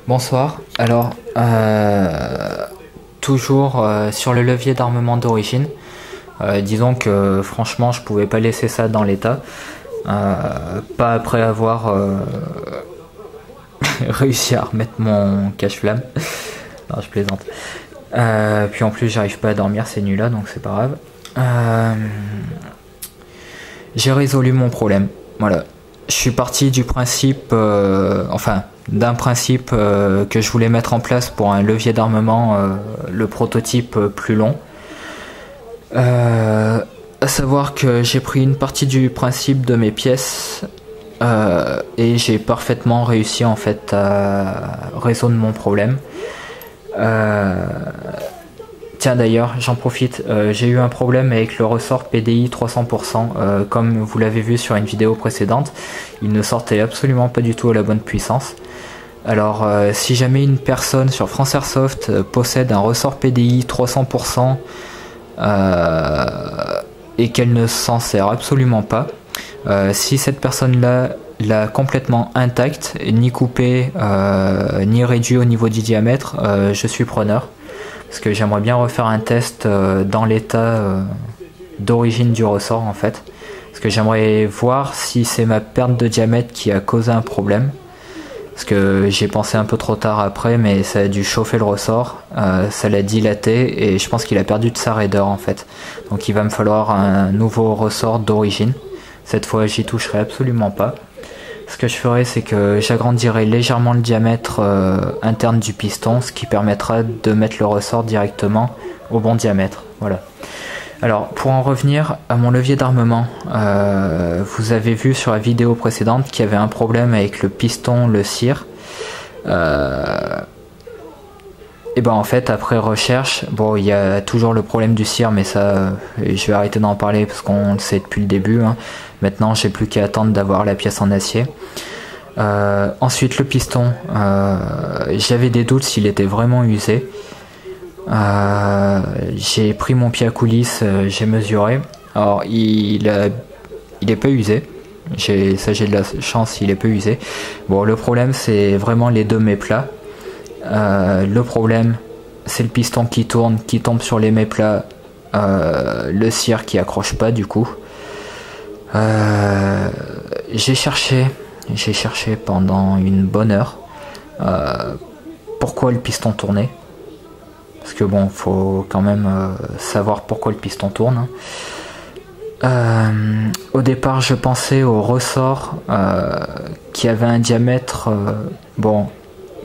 Bonsoir. Alors, toujours sur le levier d'armement d'origine. Disons que franchement, je pouvais pas laisser ça dans l'état. Pas après avoir réussi à remettre mon cache-flamme. Non, je plaisante. Puis en plus, j'arrive pas à dormir ces nuits-là, donc c'est pas grave. J'ai résolu mon problème. Voilà. Je suis parti du principe, d'un principe que je voulais mettre en place pour un levier d'armement, le prototype plus long. À savoir que j'ai pris une partie du principe de mes pièces et j'ai parfaitement réussi en fait à résoudre mon problème. Tiens d'ailleurs, j'en profite, j'ai eu un problème avec le ressort PDI 300%, comme vous l'avez vu sur une vidéo précédente, il ne sortait absolument pas du tout à la bonne puissance. Alors si jamais une personne sur France Airsoft possède un ressort PDI 300% et qu'elle ne s'en sert absolument pas, si cette personne-là l'a complètement intact, ni coupé, ni réduit au niveau du diamètre, je suis preneur. Parce que j'aimerais bien refaire un test dans l'état d'origine du ressort en fait. Parce que j'aimerais voir si c'est ma perte de diamètre qui a causé un problème. Parce que j'ai pensé un peu trop tard après, mais ça a dû chauffer le ressort, ça l'a dilaté et je pense qu'il a perdu de sa raideur en fait. Donc il va me falloir un nouveau ressort d'origine. Cette fois j'y toucherai absolument pas. Ce que je ferai, c'est que j'agrandirai légèrement le diamètre interne du piston, ce qui permettra de mettre le ressort directement au bon diamètre. Voilà. Alors, pour en revenir à mon levier d'armement, vous avez vu sur la vidéo précédente qu'il y avait un problème avec le piston, le cire. Et ben en fait, après recherche, bon, il y a toujours le problème du cire, mais ça, je vais arrêter d'en parler parce qu'on le sait depuis le début. Hein. Maintenant, j'ai plus qu'à attendre d'avoir la pièce en acier. Ensuite, le piston, j'avais des doutes s'il était vraiment usé. J'ai pris mon pied à coulisses, j'ai mesuré. Alors, il est pas usé. J'ai de la chance, il est peu usé. Bon, le problème, c'est vraiment les deux méplats. Le problème, c'est le piston qui tourne, qui tombe sur les méplats, le cire qui accroche pas du coup. J'ai cherché pendant une bonne heure pourquoi le piston tournait. Parce que bon, faut quand même savoir pourquoi le piston tourne. Au départ, je pensais au ressort qui avait un diamètre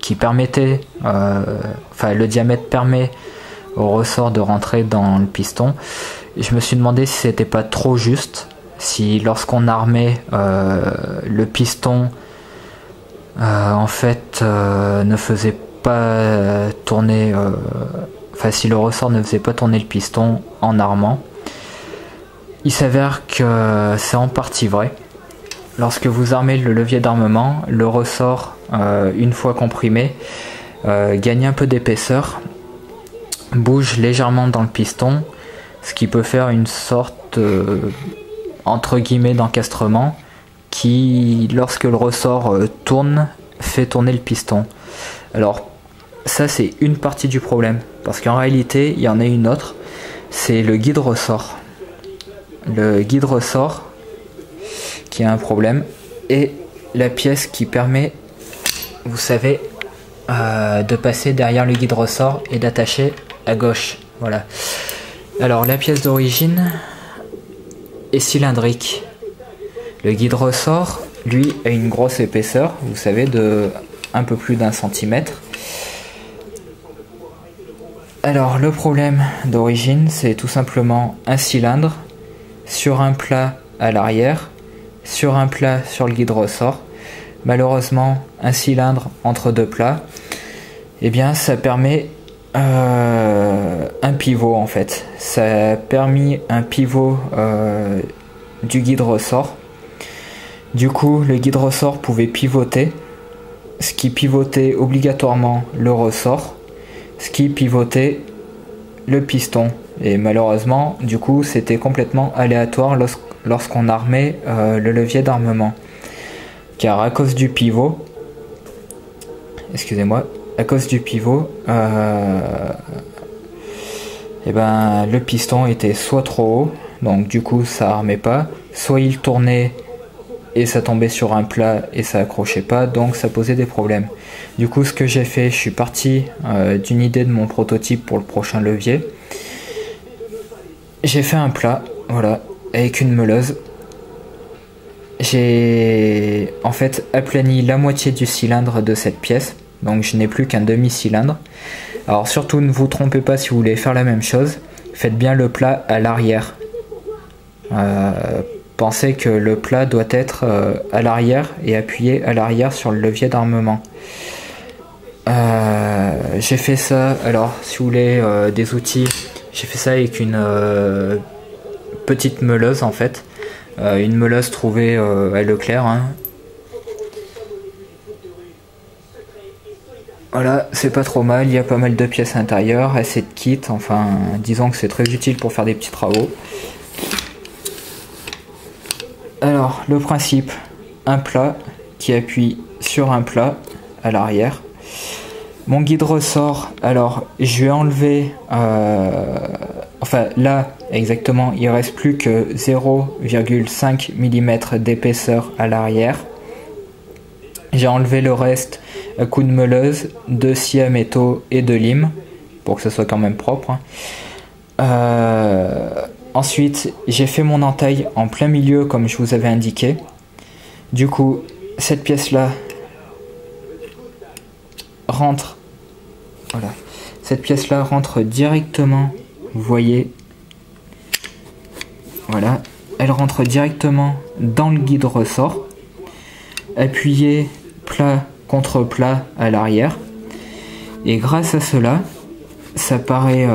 qui permettait, le diamètre permet au ressort de rentrer dans le piston. Et je me suis demandé si c'était pas trop juste, si lorsqu'on armait le piston ne faisait pas tourner, si le ressort ne faisait pas tourner le piston en armant. Il s'avère que c'est en partie vrai. Lorsque vous armez le levier d'armement, le ressort, une fois comprimé, gagne un peu d'épaisseur, bouge légèrement dans le piston, ce qui peut faire une sorte, entre guillemets, d'encastrement, qui, lorsque le ressort tourne, fait tourner le piston. Alors, ça c'est une partie du problème, parce qu'en réalité, il y en a une autre, c'est le guide ressort. Le guide ressort qui a un problème et la pièce qui permet, vous savez, de passer derrière le guide ressort et d'attacher à gauche. Voilà. Alors la pièce d'origine est cylindrique. Le guide ressort, lui, a une grosse épaisseur, vous savez, de un peu plus d'1 centimètre. Alors le problème d'origine, c'est tout simplement un cylindre sur un plat à l'arrière, sur un plat sur le guide ressort. Malheureusement, un cylindre entre deux plats, eh bien ça permet un pivot en fait. Ça a permis un pivot du guide ressort. Du coup, le guide ressort pouvait pivoter, ce qui pivotait obligatoirement le ressort, ce qui pivotait le piston. Et malheureusement, du coup, c'était complètement aléatoire lorsqu'on armait le levier d'armement. Car à cause du pivot, excusez-moi, à cause du pivot, et ben, le piston était soit trop haut, donc du coup ça armait pas, soit il tournait et ça tombait sur un plat et ça accrochait pas, donc ça posait des problèmes. Du coup, ce que j'ai fait, je suis parti d'une idée de mon prototype pour le prochain levier. J'ai fait un plat, voilà, avec une meuleuse. J'ai en fait aplani la moitié du cylindre de cette pièce, donc je n'ai plus qu'un demi-cylindre. Alors surtout ne vous trompez pas si vous voulez faire la même chose, faites bien le plat à l'arrière. Pensez que le plat doit être à l'arrière et appuyé à l'arrière sur le levier d'armement. J'ai fait ça, alors si vous voulez des outils, j'ai fait ça avec une petite meuleuse en fait. Une meuleuse trouvée à Leclerc. Hein. Voilà, c'est pas trop mal, il y a pas mal de pièces à l'intérieur, assez de kits, enfin disons que c'est très utile pour faire des petits travaux. Alors, le principe, un plat qui appuie sur un plat à l'arrière. Mon guide ressort, alors je vais enlever, enfin là exactement, il reste plus que 0,5 mm d'épaisseur à l'arrière. J'ai enlevé le reste à coup de meuleuse, de scie à métaux et de lime, pour que ce soit quand même propre. Ensuite, j'ai fait mon entaille en plein milieu comme je vous avais indiqué. Du coup, cette pièce-là rentre. Voilà. Cette pièce-là rentre directement, vous voyez. Voilà. Elle rentre directement dans le guide ressort. Appuyé plat contre plat à l'arrière. Et grâce à cela, ça paraît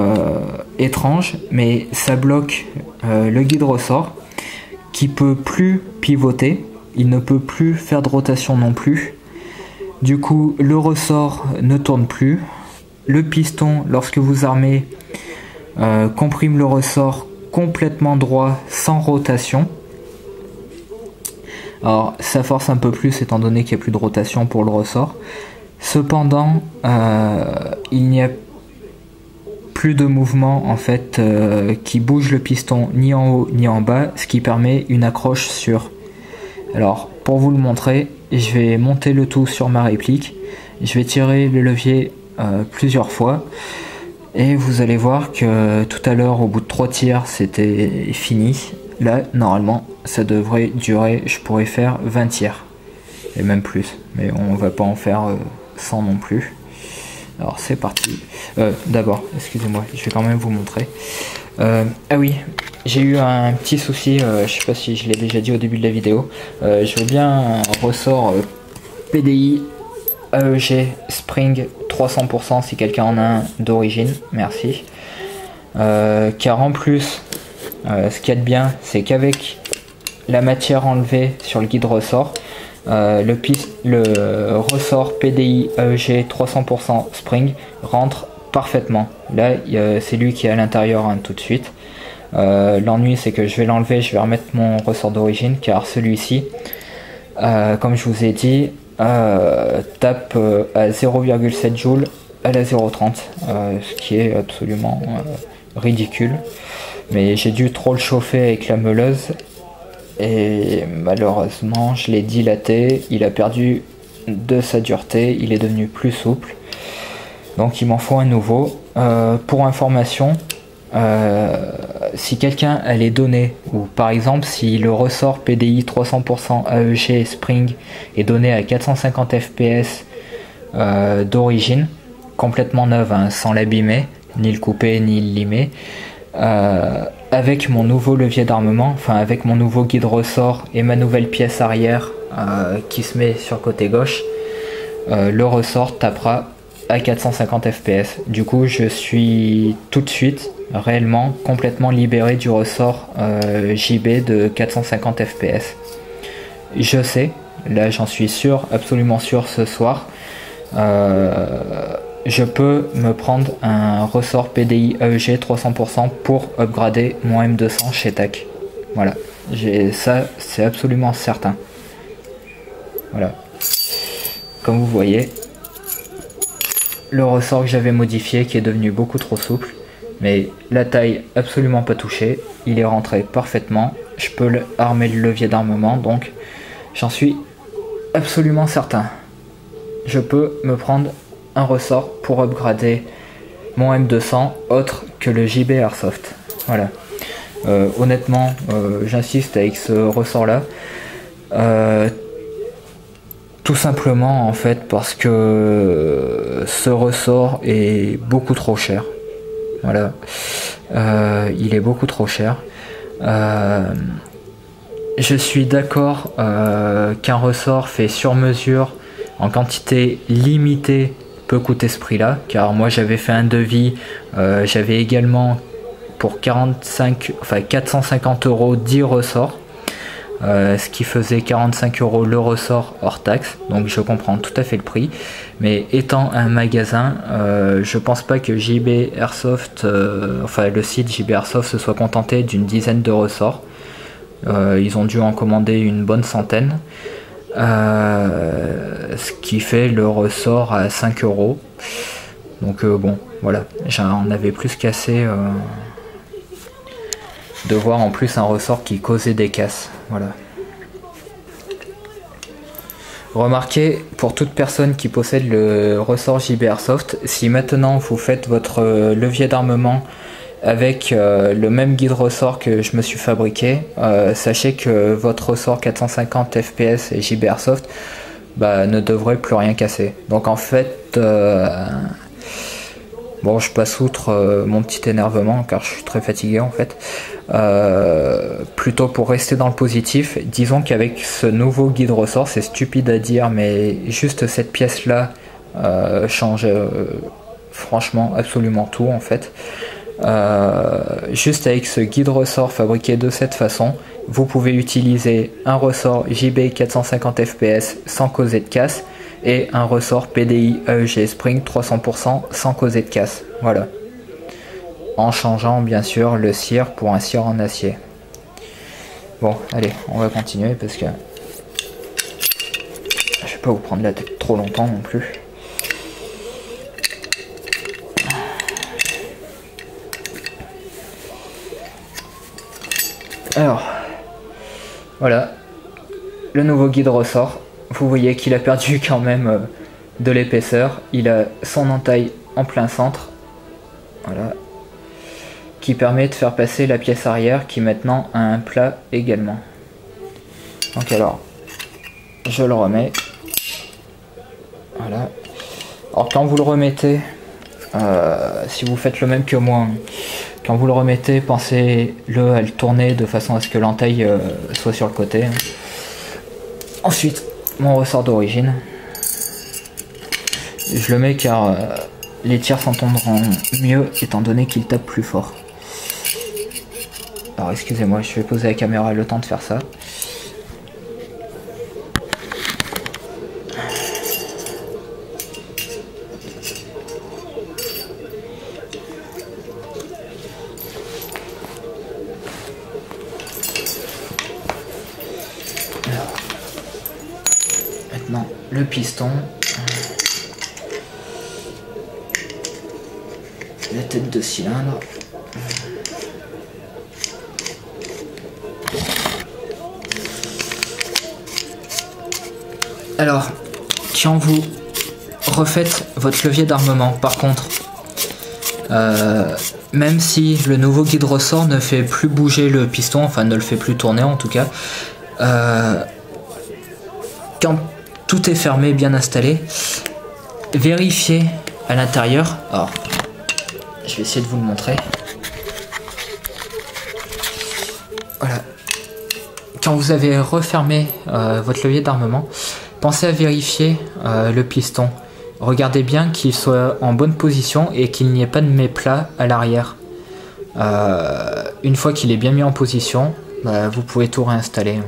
étrange, mais ça bloque le guide ressort qui peut plus pivoter, il ne peut plus faire de rotation non plus. Du coup, le ressort ne tourne plus. Le piston, lorsque vous armez, comprime le ressort complètement droit, sans rotation. Alors, ça force un peu plus étant donné qu'il n'y a plus de rotation pour le ressort. Cependant, il n'y a plus de mouvement en fait qui bouge le piston ni en haut ni en bas, ce qui permet une accroche sûre. Alors, pour vous le montrer, je vais monter le tout sur ma réplique. Je vais tirer le levier plusieurs fois. Et vous allez voir que tout à l'heure, au bout de 3 tirs, c'était fini. Là, normalement, ça devrait durer, je pourrais faire 20 tirs. Et même plus. Mais on va pas en faire 100 non plus. Alors, c'est parti. D'abord, excusez-moi, je vais quand même vous montrer. Ah oui, j'ai eu un petit souci, je sais pas si je l'ai déjà dit au début de la vidéo. Je veux bien un ressort PDI AEG Spring 300% si quelqu'un en a un d'origine, merci. Car en plus, ce qu'il y a de bien, c'est qu'avec la matière enlevée sur le guide ressort, le ressort PDI AEG 300% Spring rentre parfaitement. Là, c'est lui qui est à l'intérieur hein, tout de suite. L'ennui, c'est que je vais l'enlever, je vais remettre mon ressort d'origine, car celui-ci, comme je vous ai dit, tape à 0,7 joules à la 0,30, ce qui est absolument ridicule. Mais j'ai dû trop le chauffer avec la meuleuse et malheureusement je l'ai dilaté, il a perdu de sa dureté, il est devenu plus souple. Donc il m'en faut un nouveau. Pour information, si quelqu'un a les données, ou par exemple si le ressort PDI 300% AEG Spring est donné à 450 fps d'origine, complètement neuve, hein, sans l'abîmer, ni le couper, ni le limer, avec mon nouveau levier d'armement, enfin avec mon nouveau guide ressort et ma nouvelle pièce arrière qui se met sur le côté gauche, le ressort tapera à 450 fps. Du coup je suis tout de suite réellement complètement libéré du ressort JB de 450 fps. Je sais, là j'en suis sûr, absolument sûr ce soir, je peux me prendre un ressort PDI AEG 300% pour upgrader mon M200 chez TAC. Voilà, ça c'est absolument certain. Voilà, comme vous voyez, le ressort que j'avais modifié qui est devenu beaucoup trop souple. Mais la taille absolument pas touchée, il est rentré parfaitement. Je peux armer le levier d'armement, donc j'en suis absolument certain. Je peux me prendre un ressort pour upgrader mon M200 autre que le JB Airsoft. Voilà. Honnêtement, j'insiste avec ce ressort là. Tout simplement en fait parce que ce ressort est beaucoup trop cher. Voilà. Il est beaucoup trop cher. Je suis d'accord qu'un ressort fait sur mesure en quantité limitée peut coûter ce prix là, car moi j'avais fait un devis, j'avais également pour 450 € 10 ressorts, ce qui faisait 45 € le ressort hors taxe, donc je comprends tout à fait le prix, mais étant un magasin, je pense pas que JB Airsoft, le site JB Airsoft se soit contenté d'une dizaine de ressorts. Ils ont dû en commander une bonne centaine, ce qui fait le ressort à 5 €. Donc bon, voilà, j'en avais plus qu'assez de voir en plus un ressort qui causait des casses. Voilà. Remarquez, pour toute personne qui possède le ressort JB Airsoft, si maintenant vous faites votre levier d'armement avec le même guide ressort que je me suis fabriqué, sachez que votre ressort 450 FPS et JB Airsoft ne devrait plus rien casser. Donc en fait, bon, je passe outre mon petit énervement car je suis très fatigué en fait. Plutôt pour rester dans le positif, disons qu'avec ce nouveau guide ressort, c'est stupide à dire, mais juste cette pièce là change franchement absolument tout en fait. Juste avec ce guide ressort fabriqué de cette façon, vous pouvez utiliser un ressort JB 450 FPS sans causer de casse et un ressort PDI AEG Spring 300% sans causer de casse. Voilà. En changeant bien sûr le cire pour un cire en acier. Bon, allez, on va continuer parce que je vais pas vous prendre la tête trop longtemps non plus. Alors, voilà, le nouveau guide ressort. Vous voyez qu'il a perdu quand même de l'épaisseur. Il a son entaille en plein centre. Voilà. Qui permet de faire passer la pièce arrière qui maintenant a un plat également. Donc alors, je le remets. Voilà. Alors quand vous le remettez, si vous faites le même que moi, quand vous le remettez, pensez-le à le tourner de façon à ce que l'entaille soit sur le côté. Ensuite, mon ressort d'origine. Je le mets car les tirs s'entendront mieux étant donné qu'il tape plus fort. Alors excusez-moi, je vais poser la caméra le temps de faire ça. Alors, maintenant le piston. La tête de cylindre. Alors, quand vous refaites votre levier d'armement, par contre, même si le nouveau guide ressort ne fait plus bouger le piston, enfin ne le fait plus tourner en tout cas, quand tout est fermé, bien installé, vérifiez à l'intérieur. Alors, je vais essayer de vous le montrer. Voilà. Quand vous avez refermé votre levier d'armement, pensez à vérifier le piston. Regardez bien qu'il soit en bonne position et qu'il n'y ait pas de méplat à l'arrière. Une fois qu'il est bien mis en position, vous pouvez tout réinstaller.